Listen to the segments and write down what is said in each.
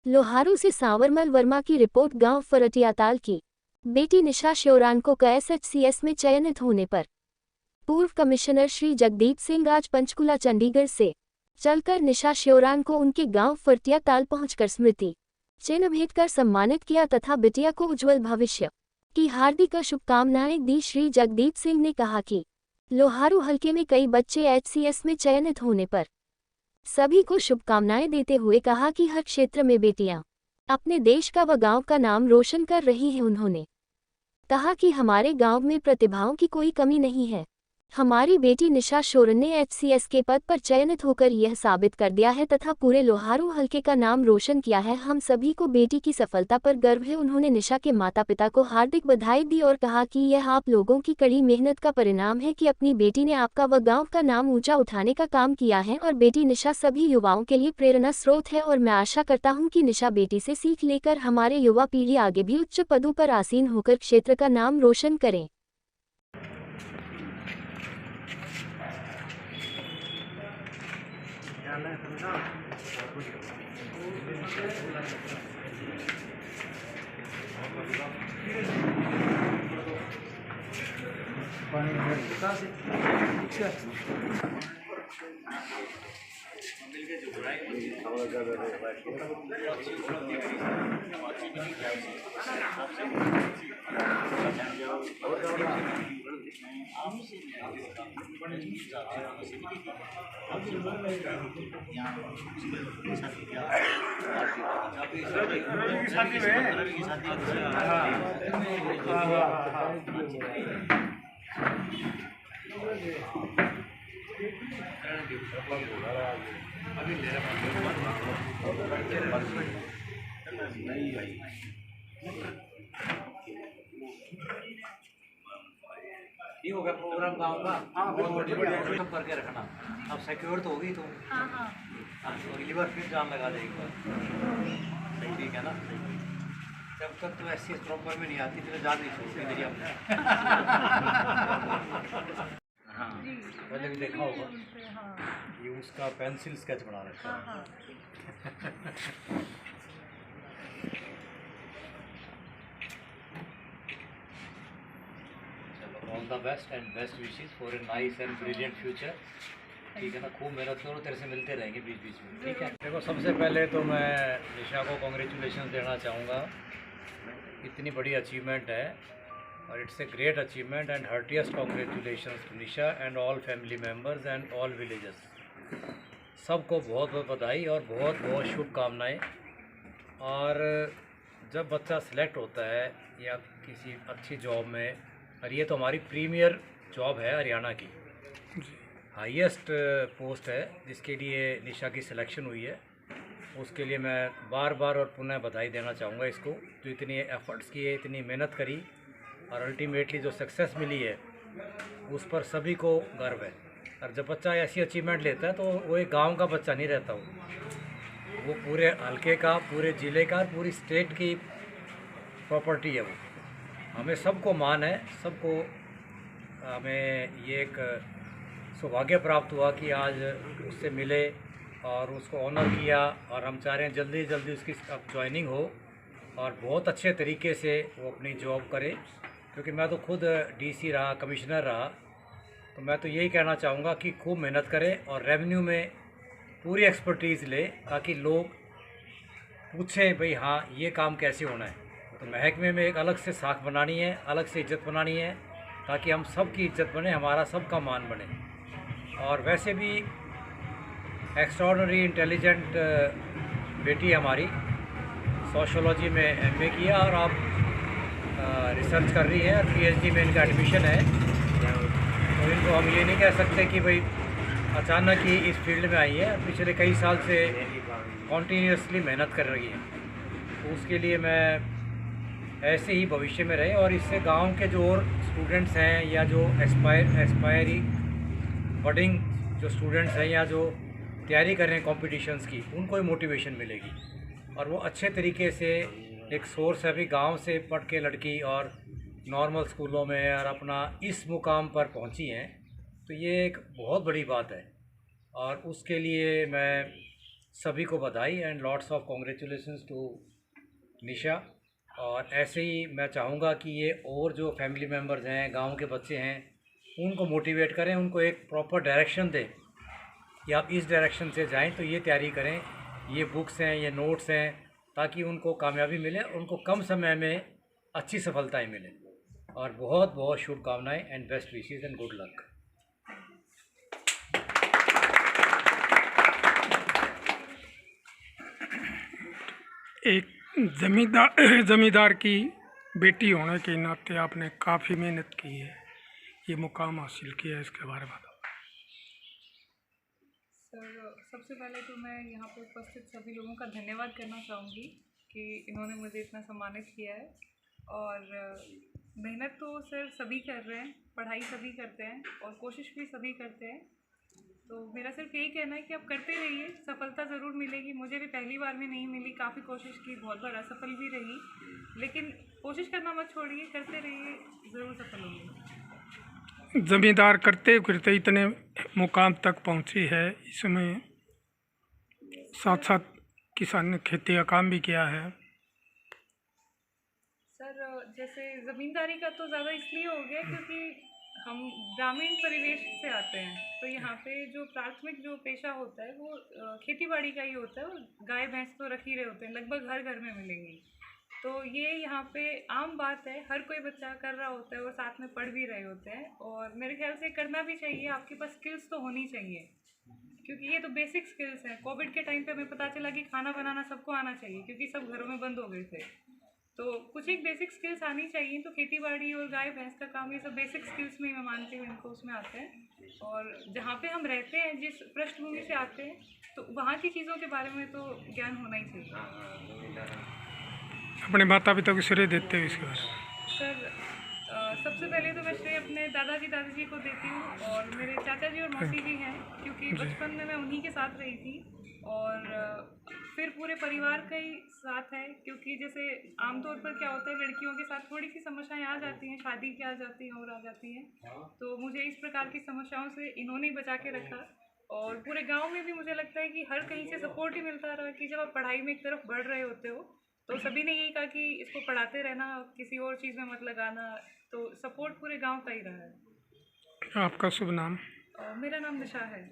लोहारू से सांवरमल वर्मा की रिपोर्ट। गांव फरटियाताल की बेटी निशा श्योरान को KSHCS में चयनित होने पर पूर्व कमिश्नर श्री जगदीप सिंह आज पंचकुला चंडीगढ़ से चलकर निशा श्योरान को उनके गांव फरटियाताल पहुंचकर स्मृति चिन्ह भेंट कर सम्मानित किया तथा बिटिया को उज्जवल भविष्य की हार्दिक शुभकामनाएं दी। श्री जगदीप सिंह ने कहा कि लोहारू हलके में कई बच्चे HCS में चयनित होने पर सभी को शुभकामनाएं देते हुए कहा कि हर क्षेत्र में बेटियां अपने देश का व गांव का नाम रोशन कर रही हैं। उन्होंने कहा कि हमारे गांव में प्रतिभाओं की कोई कमी नहीं है। हमारी बेटी निशा श्योरान ने HCS के पद पर चयनित होकर यह साबित कर दिया है तथा पूरे लोहारू हलके का नाम रोशन किया है। हम सभी को बेटी की सफलता पर गर्व है। उन्होंने निशा के माता पिता को हार्दिक बधाई दी और कहा कि यह आप लोगों की कड़ी मेहनत का परिणाम है कि अपनी बेटी ने आपका व गाँव का नाम ऊंचा उठाने का काम किया है और बेटी निशा सभी युवाओं के लिए प्रेरणा स्रोत है और मैं आशा करता हूँ कि निशा बेटी से सीख लेकर हमारे युवा पीढ़ी आगे भी उच्च पदों पर आसीन होकर क्षेत्र का नाम रोशन करें। ये होगा प्रोग्राम गाँव का। हाँ बहुत बढ़िया करके रखना। अब सिक्योर तो होगी तुम। हाँ हाँ। अब अगली बार फिर जाम लगा देगी बार। सही ठीक है ना। जब तक तो ऐसी प्रॉपर में नहीं आती तो जान नहीं छोड़ती मेरी अपने। हाँ पहले भी देखा होगा। ये उसका पेंसिल स्केच बना रखा है। All the best and best wishes for a nice and brilliant future. ठीक है ना, खूब मेहनत करो, तेरे से मिलते रहेंगे बीच बीच में। ठीक है। देखो सबसे पहले तो मैं निशा को कॉन्ग्रेचुलेशन देना चाहूँगा। इतनी बड़ी अचीवमेंट है और it's a great achievement and heartiest congratulation to Nisha and all family members and all villagers. सबको बहुत बहुत बधाई और बहुत बहुत शुभकामनाएँ। और जब बच्चा सिलेक्ट होता है या किसी अच्छी जॉब में, और ये तो हमारी प्रीमियर जॉब है हरियाणा की, हाईएस्ट पोस्ट है जिसके लिए निशा की सिलेक्शन हुई है, उसके लिए मैं बार बार और पुनः बधाई देना चाहूँगा इसको, जो इतनी एफर्ट्स किए, इतनी मेहनत करी और अल्टीमेटली जो सक्सेस मिली है उस पर सभी को गर्व है। और जब बच्चा ऐसी अचीवमेंट लेता है तो वो एक गांव का बच्चा नहीं रहता, वो पूरे हल्के का, पूरे ज़िले का, पूरी स्टेट की प्रॉपर्टी है। वो हमें सबको मान है, सबको हमें ये एक सौभाग्य प्राप्त हुआ कि आज उससे मिले और उसको ऑनर किया। और हम चाह रहे हैं जल्दी जल्दी उसकी अब ज्वाइनिंग हो और बहुत अच्छे तरीके से वो अपनी जॉब करे, क्योंकि मैं तो खुद DC रहा, कमिश्नर रहा, तो मैं तो यही कहना चाहूँगा कि खूब मेहनत करें और रेवेन्यू में पूरी एक्सपर्टीज़ ले, ताकि लोग पूछें भाई हाँ ये काम कैसे होना है। तो महकमे में एक अलग से साख बनानी है, अलग से इज्जत बनानी है, ताकि हम सब की इज्जत बने, हमारा सबका मान बने। और वैसे भी एक्स्ट्राऑर्डिनरी इंटेलिजेंट बेटी हमारी, सोशियोलॉजी में MA किया और अब रिसर्च कर रही है, PhD में इनका एडमिशन है। तो इनको हम ये नहीं कह सकते कि भाई अचानक ही इस फील्ड में आई है, पिछले कई साल से कॉन्टीन्यूसली मेहनत कर रही है। तो उसके लिए मैं ऐसे ही भविष्य में रहे और इससे गांव के जो और स्टूडेंट्स हैं या जो एस्पायरी बडिंग जो स्टूडेंट्स हैं या जो तैयारी कर रहे हैं कॉम्पिटिशन्स की, उनको ही मोटिवेशन मिलेगी और वो अच्छे तरीके से एक सोर्स है भी गांव से पढ़ के लड़की और नॉर्मल स्कूलों में और अपना इस मुकाम पर पहुंची हैं। तो ये एक बहुत बड़ी बात है और उसके लिए मैं सभी को बधाई and lots of congratulations to Nisha. और ऐसे ही मैं चाहूँगा कि ये और जो फैमिली मेम्बर्स हैं, गांव के बच्चे हैं, उनको मोटिवेट करें, उनको एक प्रॉपर डायरेक्शन दें कि आप इस डायरेक्शन से जाएं तो ये तैयारी करें, ये बुक्स हैं, ये नोट्स हैं, ताकि उनको कामयाबी मिले, उनको कम समय में अच्छी सफलताएं मिलें। और बहुत बहुत शुभकामनाएं and best wishes and good luck. एक जमींदार की बेटी होने के नाते आपने काफ़ी मेहनत की है, ये मुकाम हासिल किया है, इसके बारे में बताओ। सर, सबसे पहले तो मैं यहाँ पर उपस्थित सभी लोगों का धन्यवाद करना चाहूँगी कि इन्होंने मुझे इतना सम्मानित किया है। और मेहनत तो सर सभी कर रहे हैं, पढ़ाई सभी करते हैं और कोशिश भी सभी करते हैं। तो मेरा सिर्फ यही कहना है कि आप करते रहिए, सफलता ज़रूर मिलेगी। मुझे भी पहली बार में नहीं मिली, काफ़ी कोशिश की, बहुत बार असफल भी रही, लेकिन कोशिश करना मत छोड़िए, करते रहिए, ज़रूर सफल होंगे। जमींदार करते करते इतने मुकाम तक पहुंची है, इसमें साथ साथ किसान ने खेती का काम भी किया है। सर, जैसे ज़मींदारी का तो ज़्यादा इसलिए हो गया क्योंकि हम ग्रामीण परिवेश से आते हैं, तो यहाँ पे जो प्राथमिक जो पेशा होता है वो खेती बाड़ी का ही होता है। और गाय भैंस तो रख ही रहे होते हैं, लगभग हर घर में मिलेंगी, तो ये यहाँ पे आम बात है, हर कोई बच्चा कर रहा होता है और साथ में पढ़ भी रहे होते हैं। और मेरे ख्याल से करना भी चाहिए, आपके पास स्किल्स तो होनी चाहिए, क्योंकि ये तो बेसिक स्किल्स हैं। कोविड के टाइम पे हमें पता चला कि खाना बनाना सबको आना चाहिए, क्योंकि सब घरों में बंद हो गए थे, तो कुछ एक बेसिक स्किल्स आनी चाहिए। तो खेती बाड़ी और गाय भैंस का काम, ये सब बेसिक स्किल्स में मैं मानती हूँ इनको उसमें आते हैं। और जहाँ पे हम रहते हैं, जिस पृष्ठभूमि से आते हैं, तो वहाँ की चीज़ों के बारे में तो ज्ञान होना ही चाहिए। अपने माता पिता को श्रेय देते हैं इसके बारे में? सर, सबसे पहले तो मैं श्रेय अपने दादाजी दादी को देती हूँ, और मेरे चाचा जी और मौसी जी हैं, क्योंकि बचपन में मैं उन्हीं के साथ रही थी। और फिर पूरे परिवार का ही साथ है, क्योंकि जैसे आमतौर पर क्या होता है, लड़कियों के साथ थोड़ी सी समस्याएं आ जाती हैं, शादी की आ जाती हैं और आ जाती हैं, तो मुझे इस प्रकार की समस्याओं से इन्होंने ही बचा के रखा। और पूरे गांव में भी मुझे लगता है कि हर कहीं से सपोर्ट ही मिलता रहा, कि जब आप पढ़ाई में एक तरफ बढ़ रहे होते हो तो सभी ने यही कहा कि इसको पढ़ाते रहना, किसी और चीज़ में मत लगाना, तो सपोर्ट पूरे गांव का ही रहा है। आपका शुभ नाम? मेरा नाम निशा है।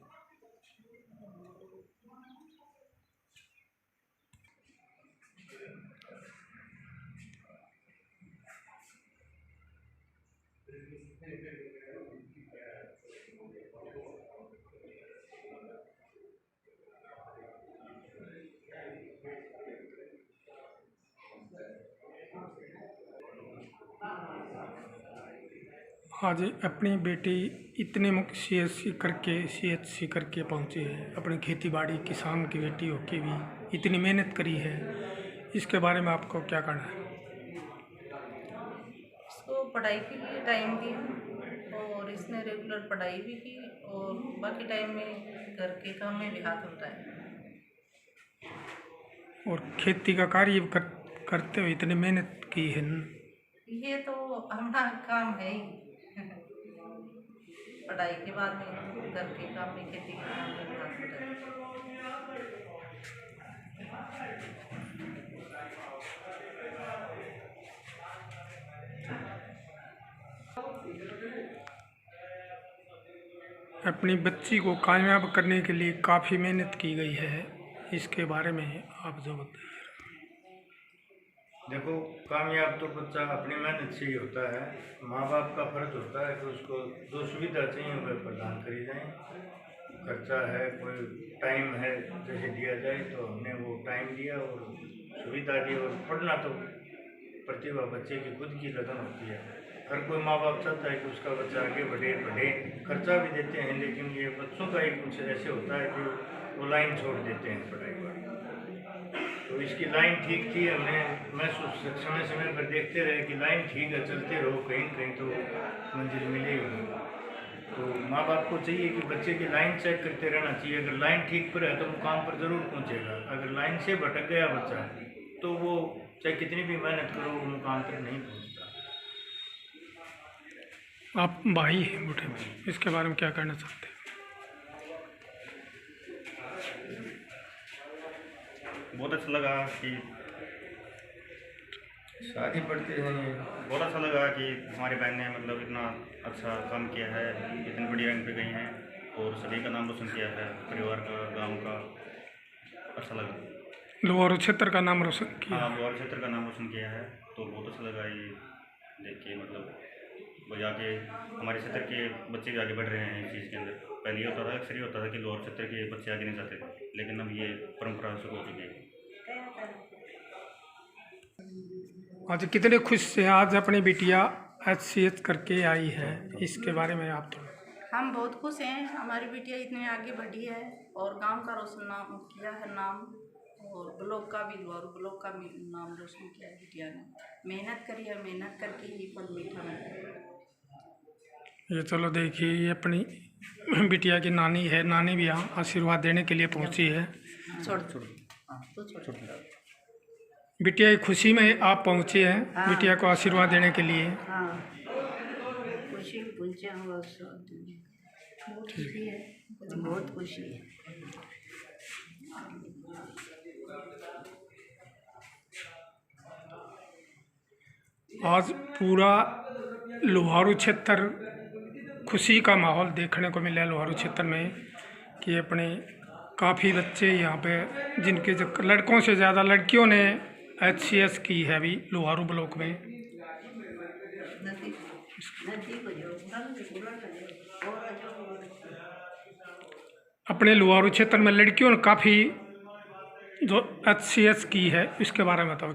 आज अपनी बेटी इतने CHC करके पहुंची है, अपनी खेती बाड़ी किसान की बेटी होके भी इतनी मेहनत करी है, इसके बारे में आपको क्या कहना है? इसको पढ़ाई के लिए टाइम दिया और इसने रेगुलर पढ़ाई भी की, और बाकी टाइम में घर के काम में भी हाथ बटाया। और खेती का कार्य करते हुए इतनी मेहनत की है। ये तो हमारा काम है ही। पढ़ाई के बाद में घर के काम में, खेती के काम में भी हाथ बटाया। अपनी बच्ची को कामयाब करने के लिए काफ़ी मेहनत की गई है, इसके बारे में आप जो बताइए। देखो, कामयाब तो बच्चा अपनी मेहनत से ही होता है। माँ बाप का फर्ज होता है कि उसको जो सुविधा चाहिए वह प्रदान करी जाए। खर्चा है, कोई टाइम है जैसे दिया जाए, तो हमने वो टाइम दिया और सुविधा दी। और पढ़ना तो प्रतिभा बच्चे की खुद की लगन होती है। हर कोई माँ बाप चाहता है कि उसका बच्चा आगे बढ़े, पढ़े, खर्चा भी देते हैं, लेकिन ये बच्चों का एक कुछ ऐसे होता है कि वो लाइन छोड़ देते हैं पढ़ाई पर। तो इसकी लाइन ठीक थी, हमने महसूस समय समय पर देखते रहे कि लाइन ठीक है, चलते रहो, कहीं कहीं तो मंजिल मिलेगी। तो माँ बाप को चाहिए कि बच्चे की लाइन चेक करते रहना चाहिए। अगर लाइन ठीक पर है तो मुकाम पर ज़रूर पहुँचेगा। अगर लाइन से भटक गया बच्चा तो वो चाहे कितनी भी मेहनत करो, वो मुकाम तक नहीं पहुँचता। आप भाई हैं बूढ़े भाई, इसके बारे में क्या कहना चाहते हैं? बहुत अच्छा लगा कि शादी पड़ती है ये। बहुत अच्छा लगा कि हमारी बहन ने मतलब इतना अच्छा काम किया है, इतनी बड़ी रैंक पे गई हैं और सभी का नाम रोशन किया है, परिवार का, गांव का। अच्छा लगा। लोहारू क्षेत्र का नाम रोशन किया। हाँ, लोहारू क्षेत्र का नाम रोशन किया है, तो बहुत अच्छा लगा ये देख के। मतलब वो जाके हमारे क्षेत्र के बच्चे भी आगे बढ़ रहे हैं इस चीज़ के अंदर। पहले ये होता था, अक्सर ही होता था कि लोहारू क्षेत्र के बच्चे आगे नहीं जाते थे, लेकिन अब ये परंपरा शुरू हो चुकी है। आज कितने खुश से आज अपनी बिटिया HCS करके आई है, इसके बारे में आप थोड़ा। हम बहुत खुश हैं, हमारी बिटिया इतनी आगे बढ़ी है और गांव का रोशन नाम किया है नाम, और ब्लॉक का भी, लोहारू ब्लॉक का भी नाम रोशन किया है बिटिया ने। मेहनत करी है, मेहनत करके ही फल मीठा मिला। ये चलो देखिए, ये अपनी बिटिया की नानी है, नानी भी यहाँ आशीर्वाद देने के लिए पहुँची है। छोड़ छोड़ तो छोड़। बिटिया की खुशी में आप पहुँचे हैं, बिटिया को आशीर्वाद देने के लिए। हाँ, खुशी पहुँचा हुआ बहुत खुशी है, बहुत खुशी है। आज पूरा लोहारू क्षेत्र खुशी का माहौल देखने को मिला है लोहारू क्षेत्र में, कि अपने काफ़ी बच्चे यहाँ पे, जिनके जो लड़कों से ज़्यादा लड़कियों ने HCS की है अभी लोहारू ब्लॉक में। अपने लोहारू क्षेत्र में लड़कियों ने काफ़ी जो HCS की है, इसके बारे में बताओ।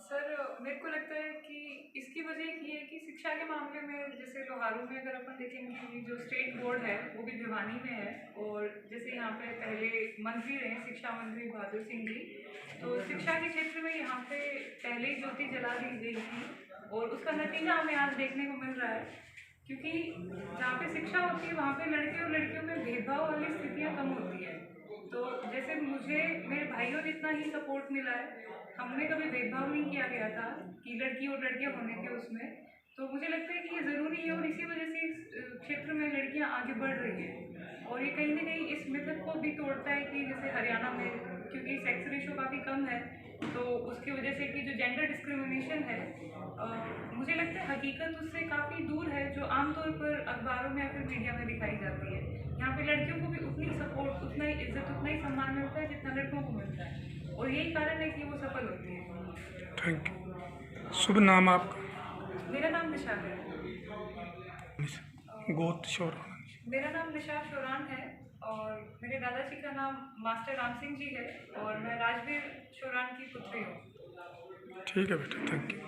सर, मेरे को लगता है कि इसकी वजह ये है कि शिक्षा के मामले में, जैसे लोहारू में अगर अपन देखेंगे कि जो स्टेट बोर्ड है वो भी भिवानी में है, और जैसे यहाँ पे पहले मंत्री रहे शिक्षा मंत्री बहादुर सिंह जी, तो शिक्षा के क्षेत्र में यहाँ पे पहले ही ज्योति जला दी गई थी, और उसका नतीजा हमें आज देखने को मिल रहा है। क्योंकि जहाँ पे शिक्षा होती है वहाँ पे लड़के और लड़कियों में भेदभाव वाली स्थितियाँ कम होती है। तो जैसे मुझे मेरे भाइयों जितना ही सपोर्ट मिला है, हमने कभी भेदभाव नहीं किया गया था कि लड़की और लड़कियां होने के उसमें। तो मुझे लगता है कि ये ज़रूरी है, और इसी वजह से इस क्षेत्र में लड़कियां आगे बढ़ रही हैं, और ये कहीं ना कहीं इस मेथड को भी तोड़ता है कि जैसे हरियाणा में, क्योंकि सेक्स रेशो काफ़ी कम है, तो उसकी वजह से कि जो जेंडर डिस्क्रिमिनेशन है, मुझे लगता है हकीकत उससे काफ़ी दूर है, जो आमतौर पर अखबारों में या फिर मीडिया में दिखाई जाती है। यहाँ पे लड़कियों को भी उतनी सपोर्ट, उतना ही इज्जत, उतना ही सम्मान मिलता है जितना लड़कों को मिलता है, और यही कारण है कि वो सफल होती है। Thank you. शुभ नाम आपका? मेरा नाम निशा है। गोत शोरान। मेरा नाम निशा शोरान है, और मेरे दादाजी का नाम मास्टर राम सिंह जी है, और मैं राजवीर शोरान की पुत्री हूँ। ठीक है बेटा, थैंक यू।